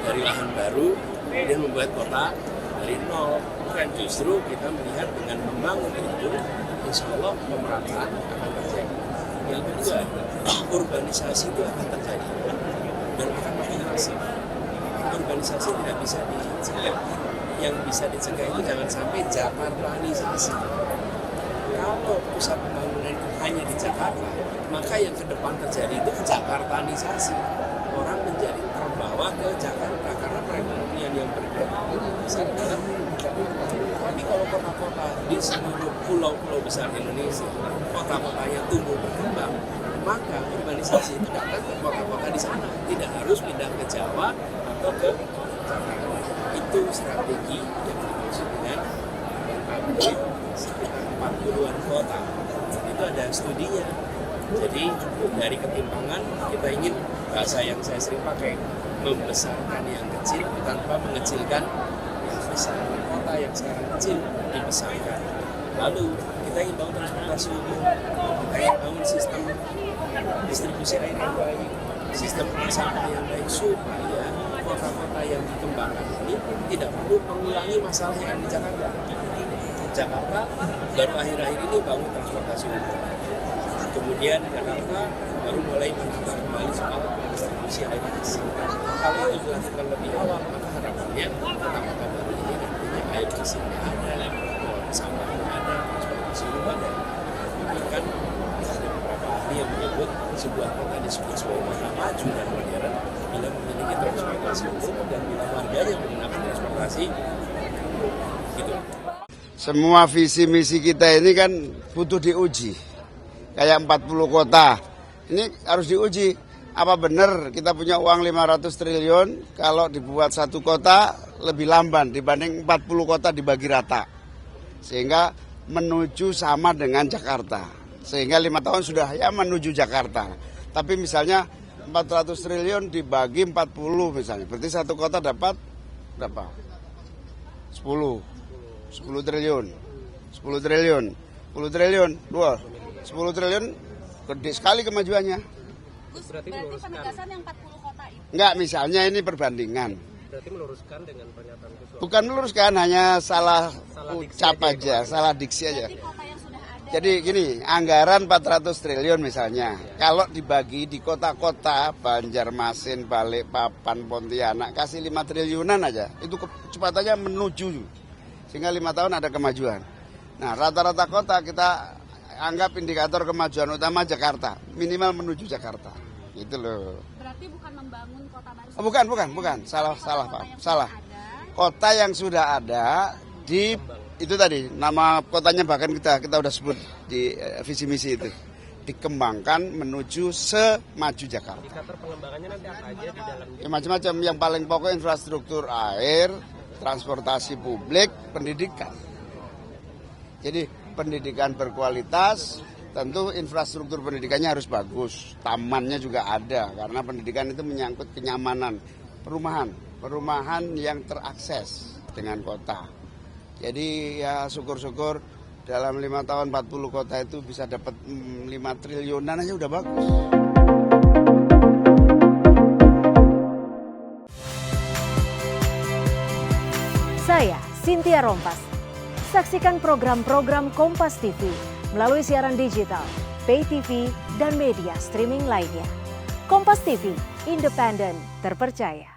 dari lahan baru, kemudian membuat kota dari nol. Bukan, justru kita melihat dengan membangun itu, insya Allah pemerataan akan terjadi. Yang kedua, urbanisasi itu akan terjadi dan akan makin masif. Urbanisasi tidak bisa dicegah. Yang bisa dicegah itu jangan sampai Jakartanisasi. Kalau pusat pembangunan itu hanya di Jakarta, maka yang ke depan terjadi itu Jakartanisasi. Orang menjadi terbawa ke Jakarta karena perekonomian yang bergerak besar dalam Jakarta. Tapi kalau kota-kota di seluruh pulau-pulau besar Indonesia, kota-kotanya tumbuh berkembang, maka urbanisasi itu datang ke kota-kota di sana. Tidak harus pindah ke Jawa atau ke Jakarta. Itu strategi yang dimaksud dengan upgrade sekitar 40-an kota. Itu ada studinya. Jadi dari ketimpangan kita ingin, bahasa yang saya sering pakai, membesarkan yang kecil tanpa mengecilkan yang besar. Kota yang sekarang kecil dibesarkan. Lalu kita ingin bangun transportasi umum, kita ingin bangun sistem distribusi air yang baik, sistem sampah yang baik, supaya kota-kota yang dikembangkan ini tidak perlu mengulangi masalah yang ada di Jakarta. Jakarta baru akhir-akhir ini bangun transportasi umum. Kemudian Jakarta baru mulai menata kembali soal distribusi air bersih. Kalau itu dilakukan lebih awal, maka harapannya kota-kota baru ini nantinya air bersihnya ada, sampahnya ada, transportasi umum ada. Bahkan ada beberapa ahli yang menyebut sebuah kota disebut sebuah kota maju dan modern bila memiliki transportasi umum dan bila warganya menggunakan transportasi gitu. Semua visi misi kita ini kan butuh diuji. Kayak 40 kota. Ini harus diuji. Apa benar kita punya uang 500 triliun kalau dibuat satu kota lebih lamban dibanding 40 kota dibagi rata. Sehingga menuju sama dengan Jakarta. Sehingga 5 tahun sudah ya menuju Jakarta. Tapi misalnya 400 triliun dibagi 40 misalnya. Berarti satu kota dapat berapa? 10 triliun. 10 triliun. 10 triliun. 10 triliun gede sekali kemajuannya. Berarti penegasan yang 40 kota itu? Enggak, misalnya ini perbandingan. Berarti meluruskan dengan pernyataan Gus. Bukan meluruskan, hanya salah ucap aja, salah diksi aja. Kota yang sudah ada. Jadi gini, anggaran 400 triliun misalnya, kalau dibagi di kota-kota Banjarmasin, Balikpapan, Pontianak, kasih 5 triliunan aja, itu kecepatannya menuju. Sehingga 5 tahun ada kemajuan. Nah, rata-rata kota kita anggap indikator kemajuan utama Jakarta, minimal menuju Jakarta. Gitu loh. Berarti bukan membangun kota baru. Oh, bukan. Salah Pak. Salah. Kota yang sudah ada di itu tadi, nama kotanya bahkan kita udah sebut di visi misi itu. Dikembangkan menuju semaju Jakarta. Indikator pengembangannya nanti apa aja di dalamnya? Ya, macam-macam, yang paling pokok infrastruktur air, transportasi publik, pendidikan. Jadi pendidikan berkualitas, tentu infrastruktur pendidikannya harus bagus. Tamannya juga ada, karena pendidikan itu menyangkut kenyamanan. Perumahan yang terakses dengan kota. Jadi ya syukur-syukur dalam 5 tahun 40 kota itu bisa dapat 5 triliunan aja udah bagus. Saya Cynthia Rompas. Saksikan program-program Kompas TV melalui siaran digital, pay TV, dan media streaming lainnya. Kompas TV, independen, terpercaya.